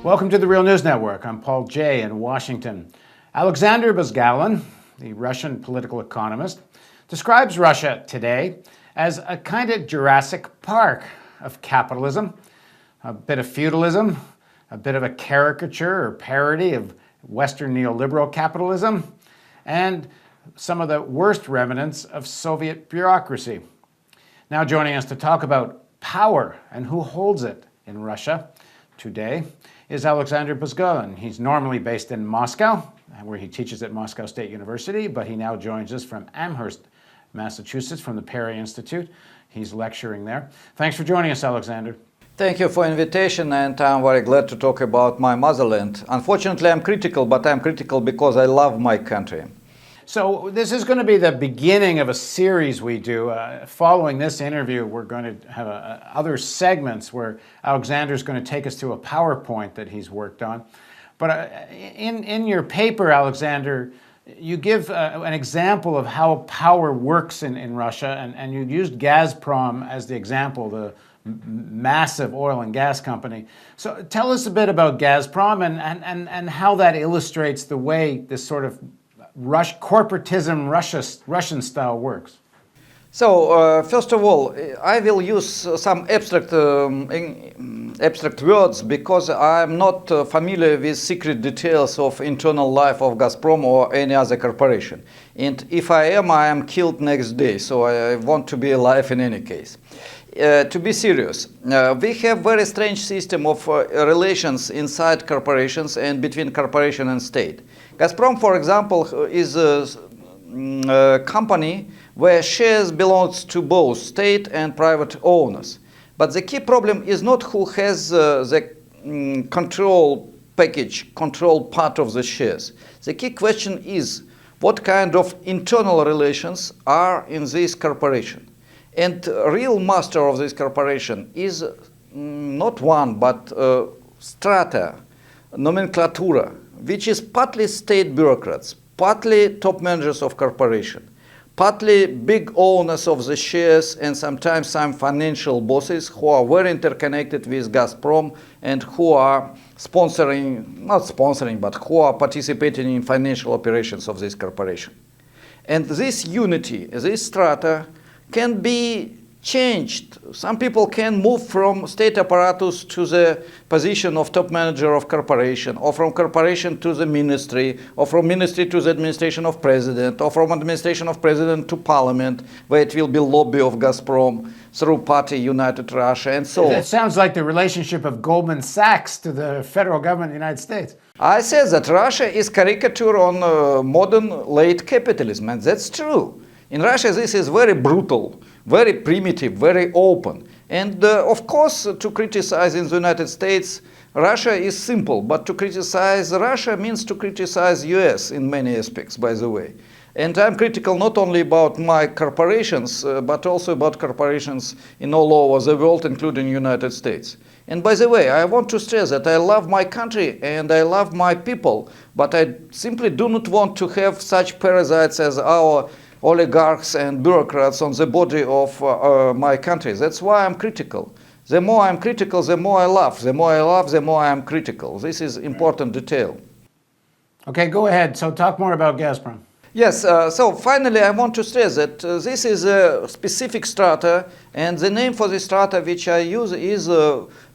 Welcome to the Real News Network. I'm Paul Jay in Washington. Aleksandr Buzgalin, the Russian political economist, describes Russia today as a kind of Jurassic Park of capitalism, a bit of feudalism, a bit of a caricature or parody of Western neoliberal capitalism, and some of the worst remnants of Soviet bureaucracy. Now joining us to talk about power and who holds it in Russia today is Aleksandr Buzgalin. He's normally based in Moscow, where he teaches at Moscow State University, but he now joins us from Amherst, Massachusetts, from the Perry Institute. He's lecturing there. Thanks for joining us, Aleksandr. Thank you for the invitation, and I'm very glad to talk about my motherland. Unfortunately, I'm critical, but I'm critical because I love my country. So this is going to be the beginning of a series we do. Following this interview, we're going to have other segments where Alexander's going to take us through a PowerPoint that he's worked on. But in your paper, Aleksandr, you give an example of how power works in Russia, and you used Gazprom as the example, the massive oil and gas company. So tell us a bit about Gazprom and how that illustrates the way this sort of corporatism Russian style works. So, first of all, I will use some abstract words because I'm not familiar with secret details of internal life of Gazprom or any other corporation. And if I am killed next day, so I want to be alive in any case. To be serious, we have very strange system of relations inside corporations and between corporation and state. Gazprom, for example, is a company where shares belongs to both state and private owners. But the key problem is not who has the control package, control part of the shares. The key question is what kind of internal relations are in this corporation. And real master of this corporation is not one, but strata, nomenclatura, which is partly state bureaucrats, partly top managers of corporation, partly big owners of the shares, and sometimes some financial bosses who are very interconnected with Gazprom and who are not sponsoring, but who are participating in financial operations of this corporation. And this unity, this strata, can be changed. Some people can move from state apparatus to the position of top manager of corporation, or from corporation to the ministry, or from ministry to the administration of president, or from administration of president to parliament, where it will be lobby of Gazprom through party United Russia, and so on. It sounds like the relationship of Goldman Sachs to the federal government of the United States. I said that Russia is caricature on modern late capitalism, and that's true. In Russia, this is very brutal, very primitive, very open. And of course, to criticize in the United States, Russia is simple, but to criticize Russia means to criticize US in many aspects, by the way. And I'm critical not only about my corporations, but also about corporations in all over the world, including the United States. And by the way, I want to stress that I love my country and I love my people, but I simply do not want to have such parasites as our oligarchs and bureaucrats on the body of my country. That's why I'm critical. The more I'm critical, the more I love. The more I love, the more I'm critical. This is important detail. Okay, go ahead. So talk more about Gazprom. Yes, so finally I want to stress that this is a specific strata, and the name for this strata which I use is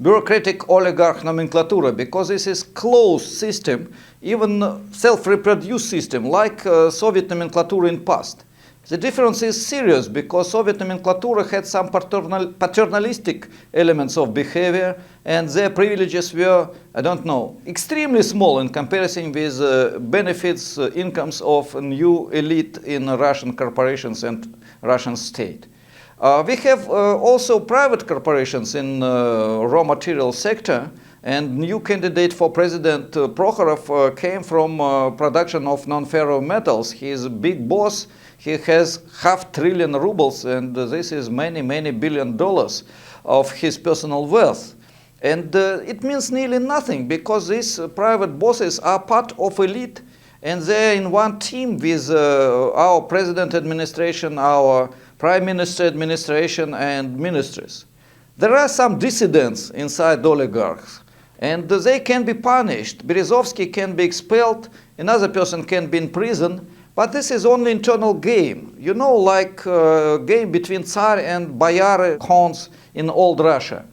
bureaucratic oligarch nomenclatura, because this is closed system, even self-reproduced system, like Soviet nomenclatura in past. The difference is serious because Soviet nomenclatura had some paternalistic elements of behavior, and their privileges were, I don't know, extremely small in comparison with benefits, incomes of a new elite in Russian corporations and Russian state. We have also private corporations in raw material sector, and new candidate for president Prokhorov came from production of non-ferro metals. He is a big boss. He has $500 billion rubles, and this is many, many $1 billion of his personal wealth. And it means nearly nothing because these private bosses are part of elite, and they're in one team with our president administration, our prime minister administration, and ministries. There are some dissidents inside oligarchs. And they can be punished. Berezovsky can be expelled, another person can be in prison, but this is only internal game. You know, like game between Tsar and boyar khans in old Russia.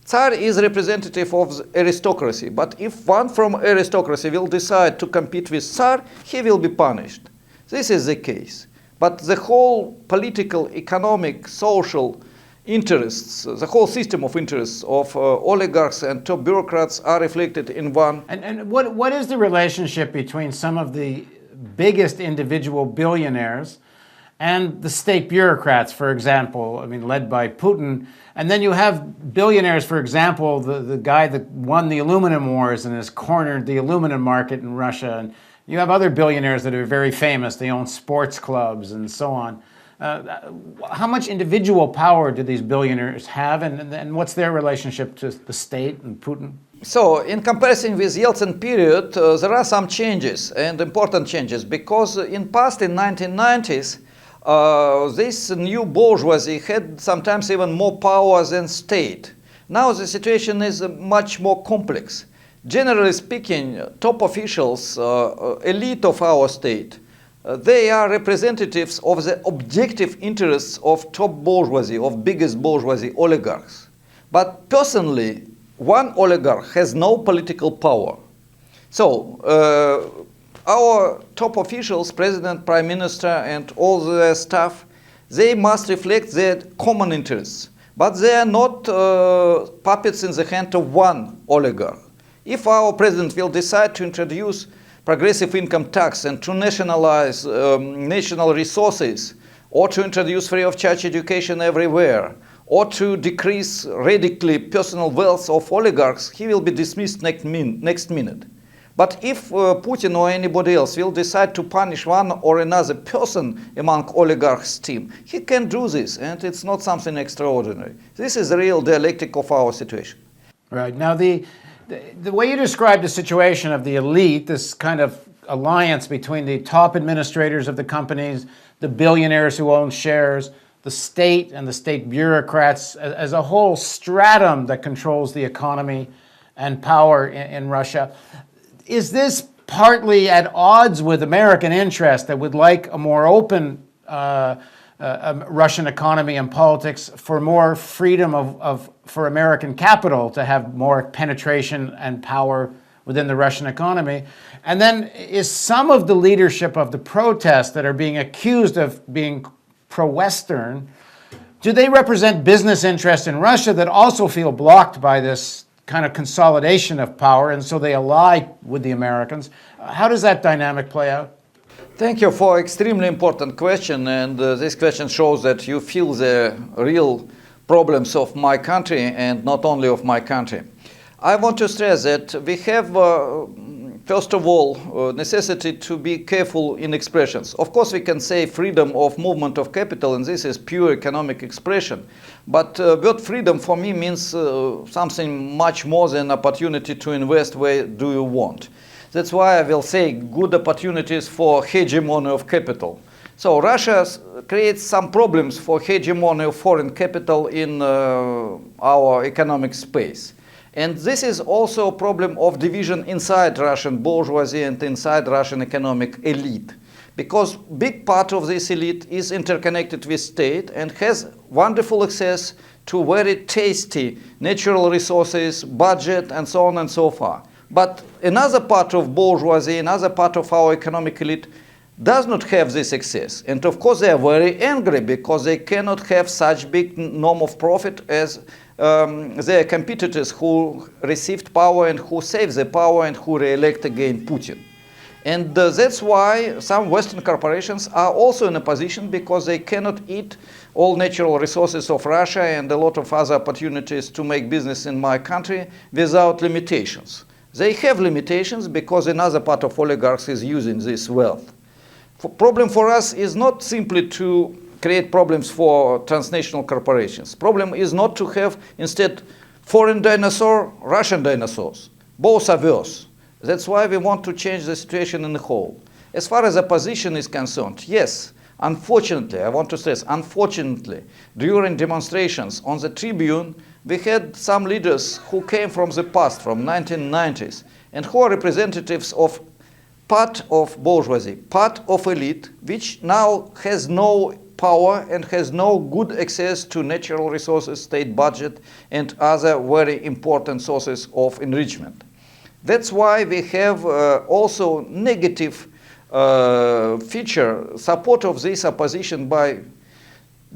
Tsar is representative of the aristocracy, but if one from aristocracy will decide to compete with Tsar, he will be punished. This is the case. But the whole political, economic, social interests, the whole system of interests of oligarchs and top bureaucrats are reflected in one. And what is the relationship between some of the biggest individual billionaires and the state bureaucrats, for example, I mean, led by Putin? And then you have billionaires, for example, the guy that won the aluminum wars and has cornered the aluminum market in Russia. And you have other billionaires that are very famous. They own sports clubs and so on. How much individual power do these billionaires have, and what's their relationship to the state and Putin? So, in comparison with Yeltsin period, there are some changes, and important changes, because in 1990s, this new bourgeoisie had sometimes even more power than state. Now the situation is much more complex. Generally speaking, top officials, elite of our state, they are representatives of the objective interests of top bourgeoisie, of biggest bourgeoisie, oligarchs. But personally, one oligarch has no political power. So, our top officials, president, prime minister, and all their staff, they must reflect their common interests. But they are not puppets in the hand of one oligarch. If our president will decide to introduce progressive income tax and to nationalize national resources, or to introduce free of charge education everywhere, or to decrease radically personal wealth of oligarchs, he will be dismissed next minute. But if Putin or anybody else will decide to punish one or another person among oligarchs' team, he can do this, and it's not something extraordinary. This is the real dialectic of our situation. Right. Now, the way you describe the situation of the elite, this kind of alliance between the top administrators of the companies, the billionaires who own shares, the state and the state bureaucrats, as a whole stratum that controls the economy and power in Russia, is this partly at odds with American interests that would like a more open Russian economy and politics, for more freedom for American capital to have more penetration and power within the Russian economy? And then is some of the leadership of the protests that are being accused of being pro-Western, do they represent business interests in Russia that also feel blocked by this kind of consolidation of power, and so they ally with the Americans? How does that dynamic play out? Thank you for extremely important question, and this question shows that you feel the real problems of my country and not only of my country. I want to stress that we have, first of all, necessity to be careful in expressions. Of course, we can say freedom of movement of capital, and this is pure economic expression. But word freedom for me means something much more than opportunity to invest where do you want. That's why I will say good opportunities for hegemony of capital. So Russia creates some problems for hegemony of foreign capital in our economic space. And this is also a problem of division inside Russian bourgeoisie and inside Russian economic elite. Because big part of this elite is interconnected with state and has wonderful access to very tasty natural resources, budget, and so on and so forth. But another part of bourgeoisie, another part of our economic elite does not have this access. And of course they are very angry because they cannot have such big norm of profit as their competitors who received power and who saved the power and who re-elect again Putin. And that's why some Western corporations are also in a position, because they cannot eat all natural resources of Russia and a lot of other opportunities to make business in my country without limitations. They have limitations because another part of oligarchs is using this wealth. The problem for us is not simply to create problems for transnational corporations. Problem is not to have instead foreign dinosaur, Russian dinosaurs. Both are worse. That's why we want to change the situation in the whole. As far as opposition is concerned, yes, Unfortunately, I want to stress, unfortunately, during demonstrations on the tribune, we had some leaders who came from the past, from 1990s, and who are representatives of part of bourgeoisie, part of elite, which now has no power and has no good access to natural resources, state budget, and other very important sources of enrichment. That's why we have also negative feature, support of this opposition by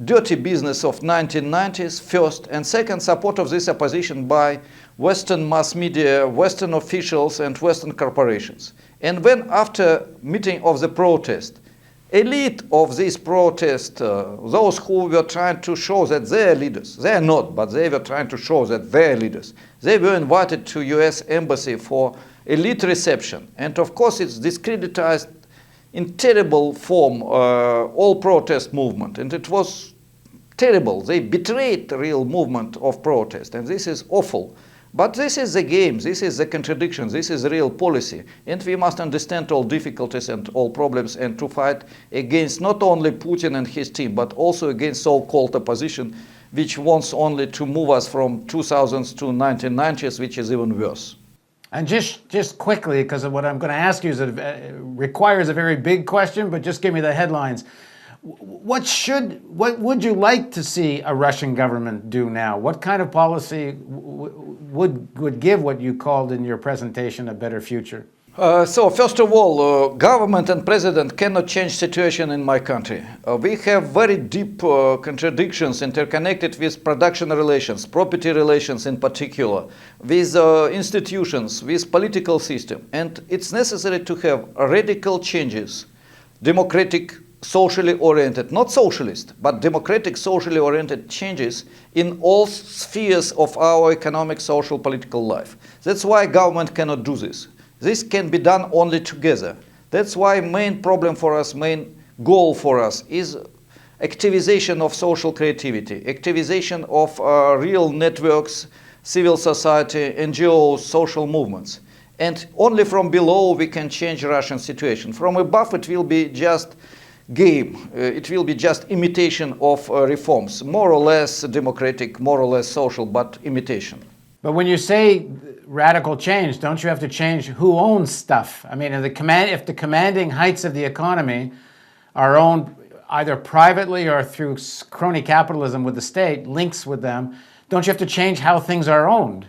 dirty business of 1990s first, and second, support of this opposition by Western mass media, Western officials, and Western corporations. And when after meeting of the protest, elite of this protest, those who were trying to show that they are leaders, they are not, but they were trying to show that they are leaders, they were invited to US embassy for elite reception. And of course it's discreditized in terrible form all protest movement, and it was terrible. They betrayed the real movement of protest, and this is awful. But this is the game, this is the contradiction, this is real policy, and we must understand all difficulties and all problems and to fight against not only Putin and his team, but also against so-called opposition, which wants only to move us from 2000s to 1990s, which is even worse. And just quickly, because what I'm going to ask you requires a very big question, but just give me the headlines. What would you like to see a Russian government do now? What kind of policy would give what you called in your presentation a better future? So first of all, government and president cannot change situation in my country. We have very deep contradictions interconnected with production relations, property relations in particular, with institutions, with political system. And it's necessary to have radical changes, democratic, socially oriented, not socialist, but democratic, socially oriented changes in all spheres of our economic, social, political life. That's why government cannot do this. This can be done only together. That's why main problem for us, main goal for us is activization of social creativity, activization of real networks, civil society, NGOs, social movements. And only from below we can change Russian situation. From above it will be just game. It will be just imitation of reforms, more or less democratic, more or less social, but imitation. But when you say radical change, don't you have to change who owns stuff? I mean, if the commanding heights of the economy are owned either privately or through crony capitalism with the state, links with them, don't you have to change how things are owned?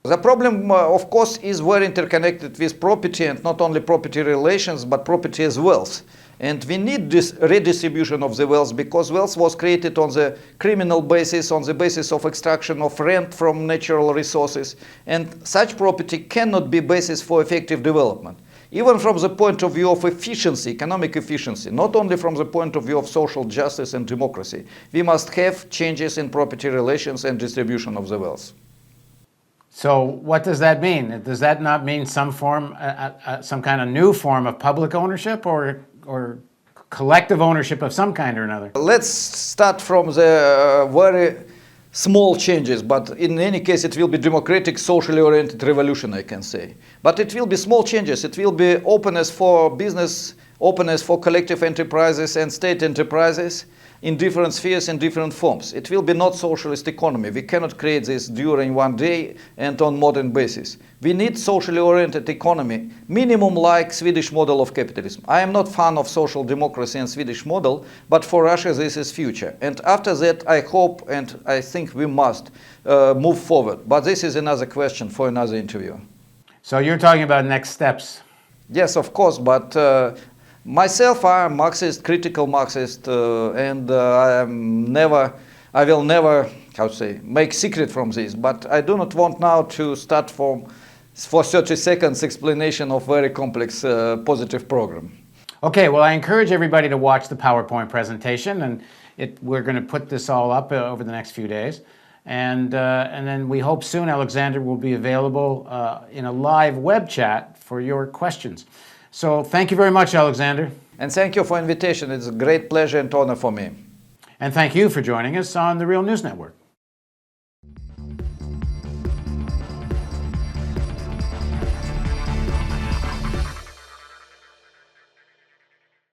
The problem, of course, is very interconnected with property, and not only property relations, but property as wealth. And we need this redistribution of the wealth, because wealth was created on the criminal basis, on the basis of extraction of rent from natural resources. And such property cannot be basis for effective development. Even from the point of view of efficiency, economic efficiency, not only from the point of view of social justice and democracy, we must have changes in property relations and distribution of the wealth. So what does that mean? Does that not mean some form, some kind of new form of public ownership or collective ownership of some kind or another? Let's start from the very small changes, but in any case it will be democratic, socially oriented revolution, I can say. But it will be small changes. It will be openness for business, openness for collective enterprises and state enterprises in different spheres and different forms. It will be not socialist economy. We cannot create this during one day and on modern basis. We need socially oriented economy, minimum like Swedish model of capitalism. I am not fan of social democracy and Swedish model, but for Russia this is future. And after that I hope and I think we must move forward. But this is another question for another interview. So you're talking about next steps? Yes, of course, but myself, I am Marxist, critical Marxist, and I will never, how to say, make secret from this. But I do not want now to start for 30 seconds explanation of very complex positive program. Okay, well, I encourage everybody to watch the PowerPoint presentation, and we're going to put this all up over the next few days. And then we hope soon Aleksandr will be available in a live web chat for your questions. So thank you very much, Aleksandr. And thank you for invitation. It's a great pleasure and honor for me. And thank you for joining us on the Real News Network.